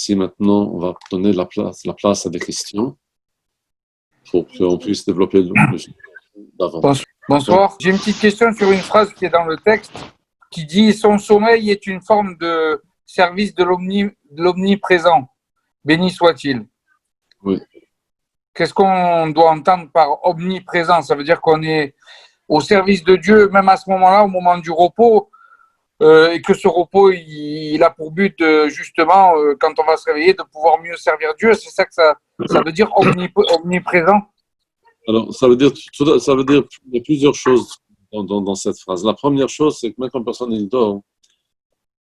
si maintenant on va donner la place à des questions pour qu'on puisse développer davantage. Bonsoir. J'ai une petite question sur une phrase qui est dans le texte qui dit « Son sommeil est une forme de service de l'omniprésent. Béni soit-il. » Oui. Qu'est-ce qu'on doit entendre par omniprésent? Ça veut dire qu'on est au service de Dieu, même à ce moment-là, au moment du repos, et que ce repos, il a pour but, justement, quand on va se réveiller, de pouvoir mieux servir Dieu. C'est ça que ça veut dire omniprésent? Alors, ça veut dire qu'il y a plusieurs choses dans cette phrase. La première chose, c'est que même quand une personne il dort,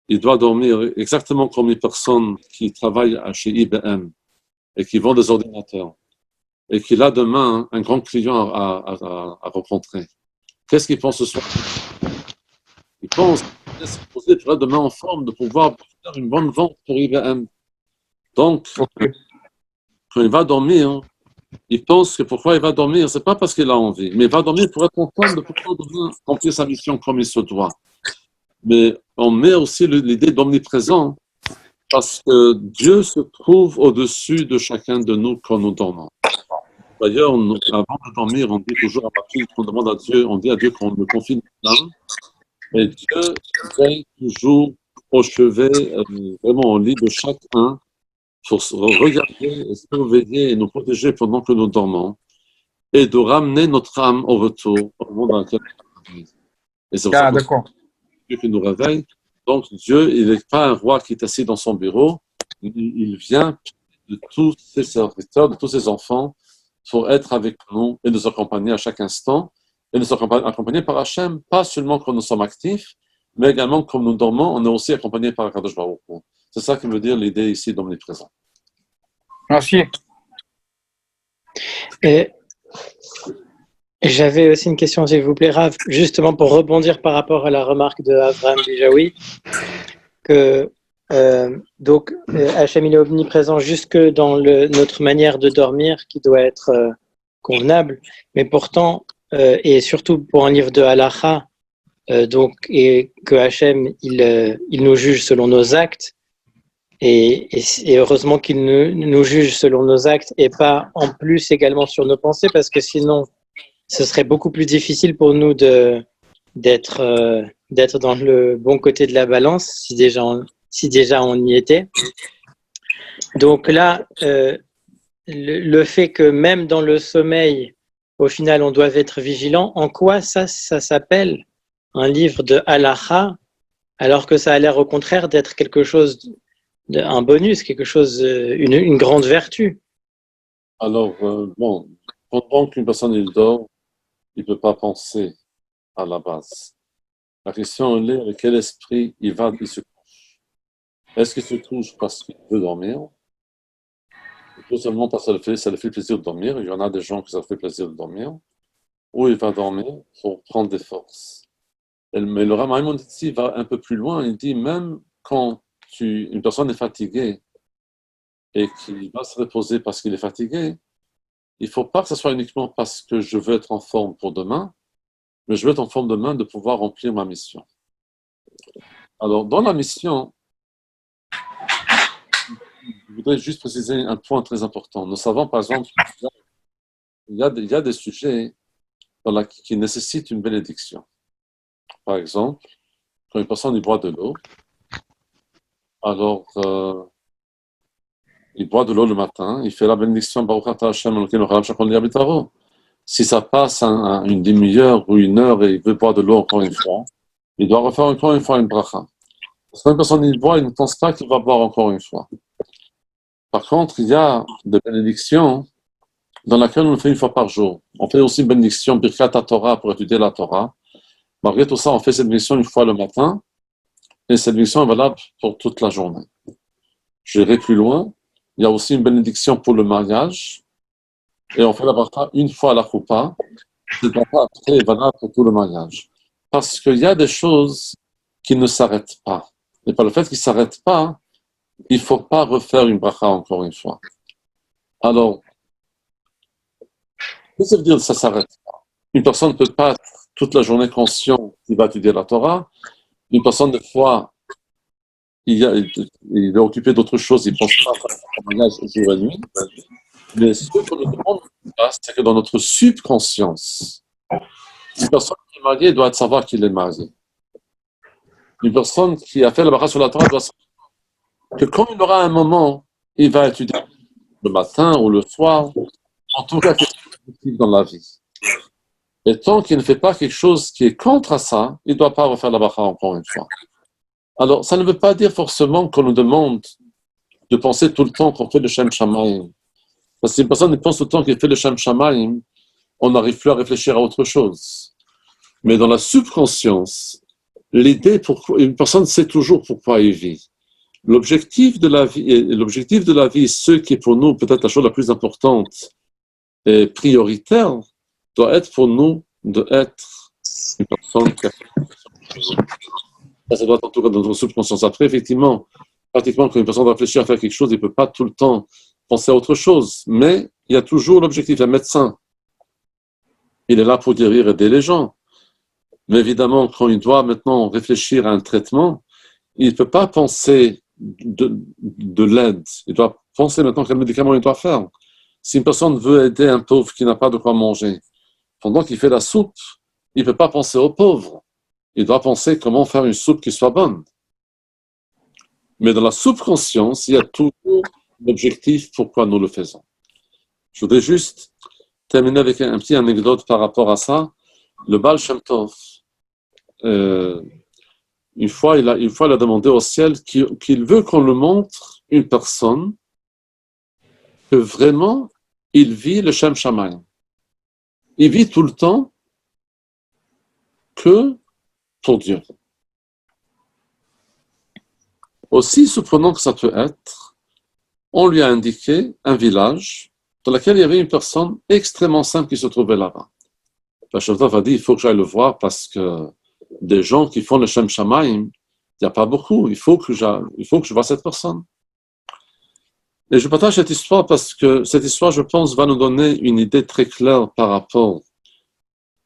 il doit dormir exactement comme les personnes qui travaillent chez IBM et qui vendent des ordinateurs et qu'il a demain un grand client à rencontrer. Qu'est-ce qu'il pense ce soir? Il pense qu'il est supposé être demain en forme de pouvoir faire une bonne vente pour IBM. Donc, quand il va dormir, il pense que pourquoi il va dormir, c'est pas parce qu'il a envie, mais il va dormir pour être en forme de pouvoir remplir sa mission comme il se doit. Mais on met aussi l'idée d'omniprésent parce que Dieu se trouve au-dessus de chacun de nous quand nous dormons. D'ailleurs, avant de dormir, on dit toujours à partir qu'on demande à Dieu, on dit à Dieu qu'on me confie notre âme. Et Dieu veille toujours au chevet, vraiment au lit de chacun, pour regarder, surveiller et nous protéger pendant que nous dormons, et de ramener notre âme au retour au monde dans lequel nous vivons. Et c'est pour ça que Dieu qui nous réveille. Donc Dieu, il n'est pas un roi qui est assis dans son bureau, il vient de tous ses serviteurs, de tous ses enfants, pour être avec nous et nous accompagner à chaque instant, et nous accompagner par Hachem, pas seulement quand nous sommes actifs, mais également quand nous dormons, on est aussi accompagné par Akadosh Baruch Hu. C'est ça qui veut dire l'idée ici d'omniprésent. Merci. Et j'avais aussi une question, s'il vous plaît, Rav, justement pour rebondir par rapport à la remarque de Avraham Bijawi, que Hachem il est omniprésent jusque dans notre manière de dormir qui doit être convenable, mais pourtant, et surtout pour un livre de Halacha, et que Hachem il nous juge selon nos actes, et heureusement qu'il nous juge selon nos actes et pas en plus également sur nos pensées, parce que sinon ce serait beaucoup plus difficile pour nous d'être dans le bon côté de la balance si déjà on y était. Donc là, le fait que même dans le sommeil, au final, on doit être vigilant, en quoi ça s'appelle un livre de halacha, alors que ça a l'air au contraire d'être quelque chose, un bonus, quelque chose, une grande vertu? Alors, pendant qu'une personne il dort, il ne peut pas penser à la base. La question est avec quel esprit il se couche. Est-ce qu'il se couche parce qu'il veut dormir? Tout seulement parce que ça le fait plaisir de dormir. Il y en a des gens qui ça fait plaisir de dormir. Ou il va dormir pour prendre des forces. Mais le Ramaïmon ici va un peu plus loin. Il dit même quand une personne est fatiguée et qu'il va se reposer parce qu'il est fatigué, il ne faut pas que ce soit uniquement parce que je veux être en forme pour demain, mais je veux être en forme demain de pouvoir remplir ma mission. Alors, dans la mission, je voudrais juste préciser un point très important. Nous savons, par exemple, il y a des sujets qui nécessitent une bénédiction. Par exemple, quand une personne boit de l'eau, alors il boit de l'eau le matin, il fait la bénédiction Baruch Atah Hashem Elokeinu Melech Haolam Shekol Yabitaro. Si ça passe une demi-heure ou une heure et il veut boire de l'eau encore une fois, il doit refaire encore une fois une bracha. Parce que quand une personne boit, il ne pense pas qu'il va boire encore une fois. Par contre, il y a des bénédictions dans lesquelles on le fait une fois par jour. On fait aussi une bénédiction Birkat Torah pour étudier la Torah. Malgré tout ça, on fait cette bénédiction une fois le matin et cette bénédiction est valable pour toute la journée. J'irai plus loin. Il y a aussi une bénédiction pour le mariage et on fait la bracha une fois à la choupa. Cette bracha après est valable pour tout le mariage. Parce qu'il y a des choses qui ne s'arrêtent pas. Et par le fait qu'ils ne s'arrêtent pas, il ne faut pas refaire une bracha encore une fois. Alors, qu'est-ce que ça veut dire que ça ne s'arrête pas? Une personne ne peut pas être toute la journée consciente qu'il va étudier la Torah. Une personne, des fois, il est occupé d'autres choses, il pense pas à son mariage jour et nuit. Mais ce qu'on nous demande, c'est que dans notre subconscience, une personne qui est mariée doit savoir qu'il est marié. Une personne qui a fait la bracha sur la Torah doit savoir que quand il aura un moment, il va étudier le matin ou le soir, en tout cas quelque chose dans la vie. Et tant qu'il ne fait pas quelque chose qui est contre ça, il ne doit pas refaire la bracha encore une fois. Alors, ça ne veut pas dire forcément qu'on nous demande de penser tout le temps qu'on fait le Shem Shamayim. Parce que si une personne pense tout le temps qu'il fait le Shem Shamayim, on n'arrive plus à réfléchir à autre chose. Mais dans la subconscience, l'idée, une personne sait toujours pourquoi elle vit. L'objectif de la vie, ce qui est pour nous peut-être la chose la plus importante et prioritaire, doit être pour nous d'être une personne qui a ça doit être en tout cas dans notre subconscience. Après, effectivement, pratiquement quand une personne réfléchit à faire quelque chose, il ne peut pas tout le temps penser à autre chose. Mais il y a toujours l'objectif. Un médecin, il est là pour guérir et aider les gens. Mais évidemment, quand il doit maintenant réfléchir à un traitement, il ne peut pas penser de l'aide. Il doit penser maintenant quel médicament il doit faire. Si une personne veut aider un pauvre qui n'a pas de quoi manger, pendant qu'il fait la soupe, il ne peut pas penser aux pauvres. Il doit penser comment faire une soupe qui soit bonne. Mais dans la subconscience, il y a toujours l'objectif pourquoi nous le faisons. Je voudrais juste terminer avec un petit anecdote par rapport à ça. Le Baal Shem Tov, une fois, il a demandé au ciel qu'il veut qu'on le montre une personne que vraiment il vit le Shem Shamayim. Il vit tout le temps que pour Dieu. Aussi surprenant que ça peut être, on lui a indiqué un village dans lequel il y avait une personne extrêmement simple qui se trouvait là-bas. Le Shem Tov a dit, il faut que j'aille le voir parce que des gens qui font le Shem Shamayim, il n'y a pas beaucoup, il faut que je vois cette personne. Et je partage cette histoire parce que cette histoire, je pense, va nous donner une idée très claire par rapport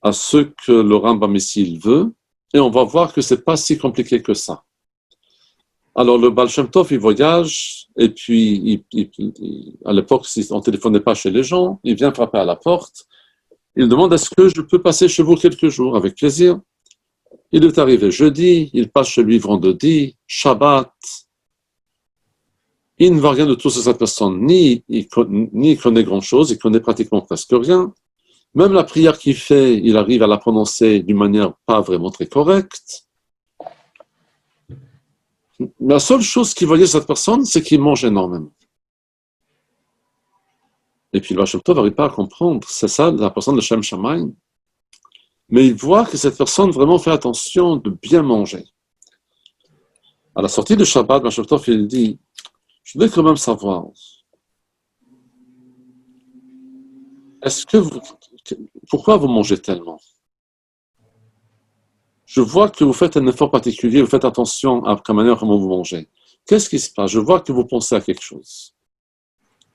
à ce que le Rambam ici veut, et on va voir que ce n'est pas si compliqué que ça. Alors, le Baal Shem Tov, il voyage, et puis, à l'époque, on ne téléphonait pas chez les gens, il vient frapper à la porte, il demande, est-ce que je peux passer chez vous quelques jours? Avec plaisir. Il est arrivé jeudi, il passe chez lui vendredi, Shabbat. Il ne voit rien de tout sur cette personne, ni il connaît grand-chose, il connaît pratiquement presque rien. Même la prière qu'il fait, il arrive à la prononcer d'une manière pas vraiment très correcte. La seule chose qu'il voyait cette personne, c'est qu'il mange énormément. Et puis le Baal Shem Tov n'arrive pas à comprendre, c'est ça la personne de Shem Shamayim. Mais il voit que cette personne vraiment fait attention de bien manger. À la sortie de Shabbat, le Baal Shem Tov, il dit, je voudrais quand même savoir, pourquoi vous mangez tellement? Je vois que vous faites un effort particulier, vous faites attention à la manière comment vous mangez. Qu'est-ce qui se passe? Je vois que vous pensez à quelque chose.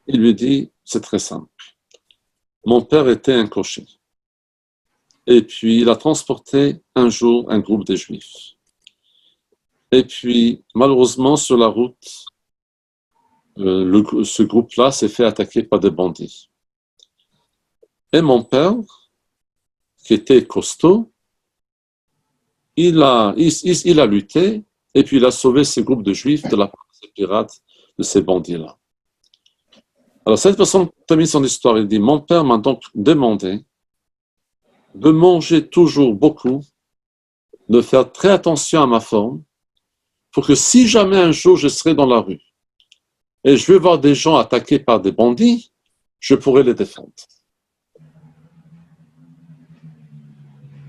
Il lui dit, c'est très simple. Mon père était un cocher. Et puis, il a transporté un jour un groupe de Juifs. Et puis, malheureusement, sur la route, ce groupe-là s'est fait attaquer par des bandits. Et mon père, qui était costaud, il a lutté, et puis il a sauvé ce groupe de Juifs de la part de ces pirates, de ces bandits-là. Alors, cette personne termine son histoire, il dit, mon père m'a donc demandé de manger toujours beaucoup, de faire très attention à ma forme, pour que si jamais un jour je serai dans la rue, et je vais voir des gens attaqués par des bandits, je pourrai les défendre.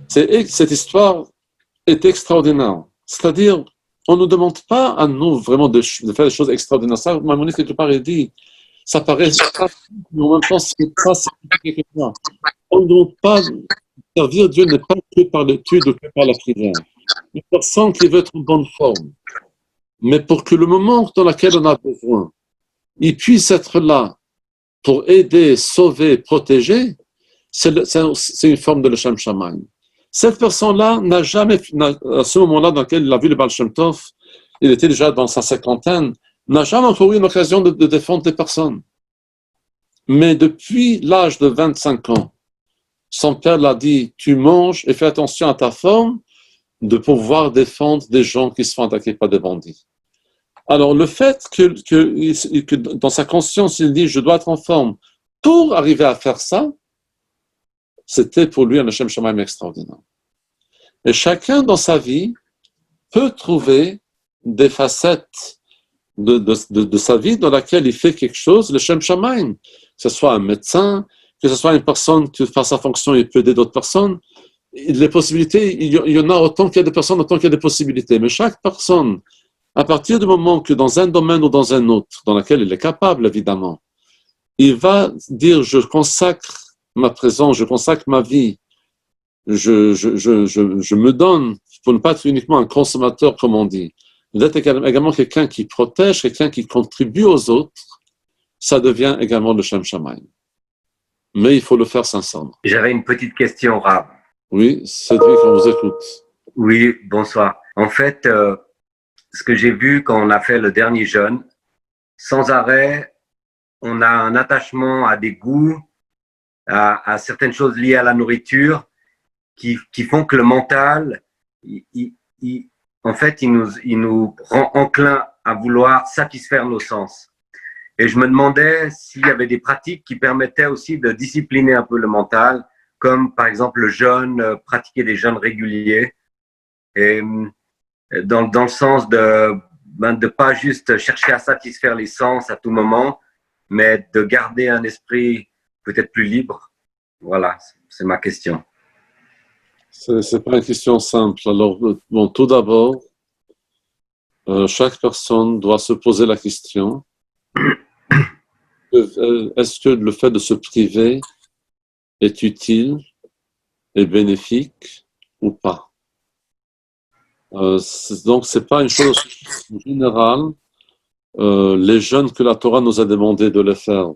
Cette histoire est extraordinaire. C'est-à-dire, on ne nous demande pas à nous vraiment de faire des choses extraordinaires. Ça, Maïmonide, quelque part, il dit, ça paraît simple, mais en même temps, ce n'est pas si compliqué que ça. On ne demande pas, servir Dieu n'est pas que par l'étude ou que par la prière. Une personne qui veut être en bonne forme, mais pour que le moment dans lequel on a besoin, il puisse être là pour aider, sauver, protéger, c'est une forme de le Shem Shamayim. Cette personne-là n'a jamais, à ce moment-là dans lequel il a vu le Baal Shem Tov, il était déjà dans sa cinquantaine, n'a jamais encore eu une occasion de défendre des personnes. Mais depuis l'âge de 25 ans, son père l'a dit, tu manges et fais attention à ta forme de pouvoir défendre des gens qui se font attaquer par des bandits. Alors, le fait que dans sa conscience, il dit, je dois être en forme pour arriver à faire ça, c'était pour lui un Hashem Shamaim extraordinaire. Et chacun dans sa vie peut trouver des facettes de sa vie dans laquelle il fait quelque chose, le Shem Shamaim, que ce soit un médecin, que ce soit une personne qui fait sa fonction et peut aider d'autres personnes. Les possibilités, il y en a autant qu'il y a de personnes, autant qu'il y a de possibilités. Mais chaque personne, à partir du moment que dans un domaine ou dans un autre, dans lequel il est capable, évidemment, il va dire, je consacre ma présence, je consacre ma vie, je me donne pour ne pas être uniquement un consommateur, comme on dit, d'être également quelqu'un qui protège, quelqu'un qui contribue aux autres, ça devient également le Shem Shamaim. Mais il faut le faire sincèrement. J'avais une petite question, Rav. Oui, Cédric, on vous écoute. Oui, bonsoir. En fait, ce que j'ai vu quand on a fait le dernier jeûne, sans arrêt, on a un attachement à des goûts, à certaines choses liées à la nourriture, qui font que le mental, en fait, il nous rend enclin à vouloir satisfaire nos sens. Et je me demandais s'il y avait des pratiques qui permettaient aussi de discipliner un peu le mental, comme par exemple le jeûne, pratiquer des jeûnes réguliers, et dans le sens de pas juste chercher à satisfaire les sens à tout moment, mais de garder un esprit peut-être plus libre. Voilà, c'est ma question. C'est pas une question simple. Alors, bon, tout d'abord, chaque personne doit se poser la question, est-ce que le fait de se priver est utile et bénéfique ou pas? Donc, c'est pas une chose générale. Les jeûnes que la Torah nous a demandé de les faire,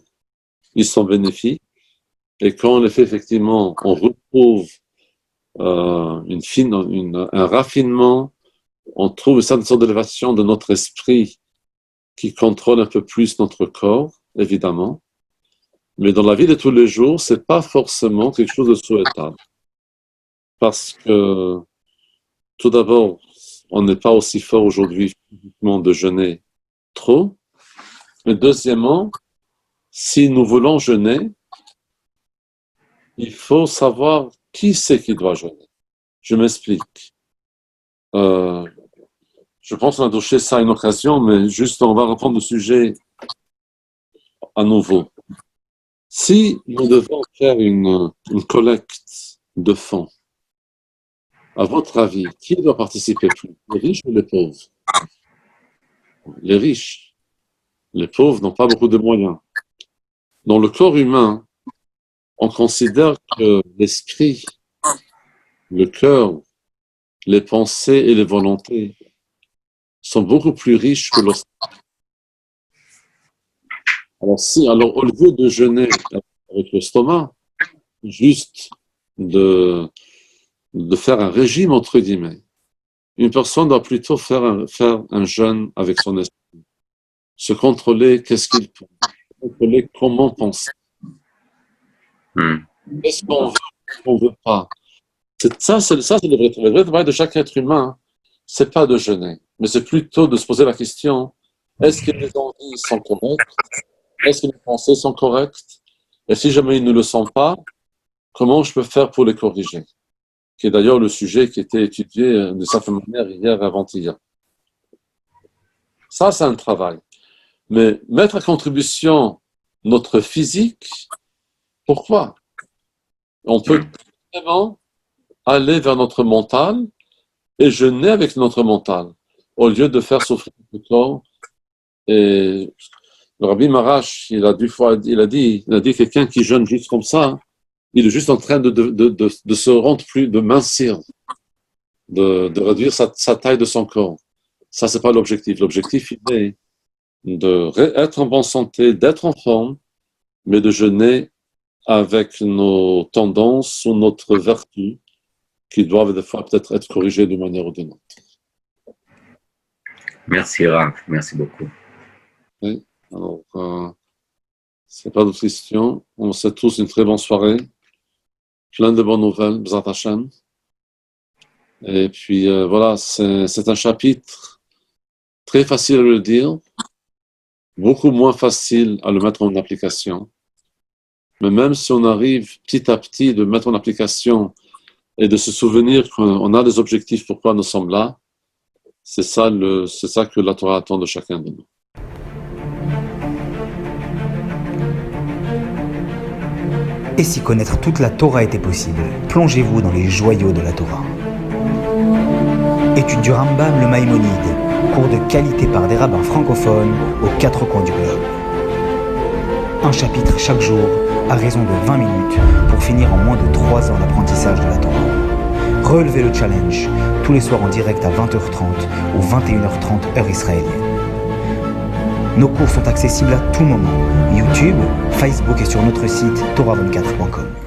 ils sont bénéfiques. Et quand on les fait, effectivement, on retrouve un raffinement, on trouve une certaine sorte d'élévation de notre esprit qui contrôle un peu plus notre corps, évidemment. Mais dans la vie de tous les jours, c'est pas forcément quelque chose de souhaitable. Parce que, tout d'abord, on n'est pas aussi fort aujourd'hui physiquement de jeûner trop. Mais deuxièmement, si nous voulons jeûner, il faut savoir qui c'est qui doit jeûner. Je m'explique. Je pense qu'on a touché ça à une occasion, mais juste on va reprendre le sujet à nouveau. Si nous devons faire une collecte de fonds, à votre avis, qui doit participer plus, les riches ou les pauvres? Les riches. Les pauvres n'ont pas beaucoup de moyens. Dans le corps humain, on considère que l'esprit, le cœur, les pensées et les volontés sont beaucoup plus riches que l'ostensation. Alors, au lieu de jeûner avec l'estomac, juste de faire un régime, entre guillemets, une personne doit plutôt faire un jeûne avec son esprit. Se contrôler, qu'est-ce qu'il faut, contrôler comment penser. Qu'est-ce qu'on veut, qu'est-ce qu'on ne veut pas. Ça, c'est le vrai travail. Le vrai travail de chaque être humain, c'est pas de jeûner, mais c'est plutôt de se poser la question, est-ce que les envies sont correctes? Est-ce que les pensées sont correctes? Et si jamais ils ne le sont pas, comment je peux faire pour les corriger? Qui est d'ailleurs le sujet qui était étudié de certaine manière hier et avant-hier. Ça, c'est un travail. Mais mettre à contribution notre physique, pourquoi? On peut vraiment aller vers notre mental et jeûner avec notre mental, au lieu de faire souffrir le corps. Et le Rabbi Marash, il a dit quelqu'un qui jeûne juste comme ça, il est juste en train de se rendre plus, de mincir, de réduire sa taille de son corps. Ça, c'est pas l'objectif. L'objectif, il est d'être en bonne santé, d'être en forme, mais de jeûner avec nos tendances ou notre vertu qui doivent des fois peut-être être corrigées d'une manière ou d'une autre. Merci Rav, merci beaucoup. Oui. Alors, c'est pas d'autres questions. On vous souhaite tous une très bonne soirée. Plein de bonnes nouvelles, B'ezrat Hashem. Et puis, voilà, c'est un chapitre très facile à le dire, beaucoup moins facile à le mettre en application. Mais même si on arrive petit à petit de mettre en application et de se souvenir qu'on a des objectifs pourquoi nous sommes là, c'est ça que la Torah attend de chacun de nous. Et si connaître toute la Torah était possible, plongez-vous dans les joyaux de la Torah. Étude du Rambam, le Maïmonide, cours de qualité par des rabbins francophones aux 4 coins du globe. Un chapitre chaque jour, à raison de 20 minutes, pour finir en moins de 3 ans l'apprentissage de la Torah. Relevez le challenge, tous les soirs en direct à 20h30 ou 21h30 heure israélienne. Nos cours sont accessibles à tout moment, YouTube, Facebook et sur notre site torah24.com.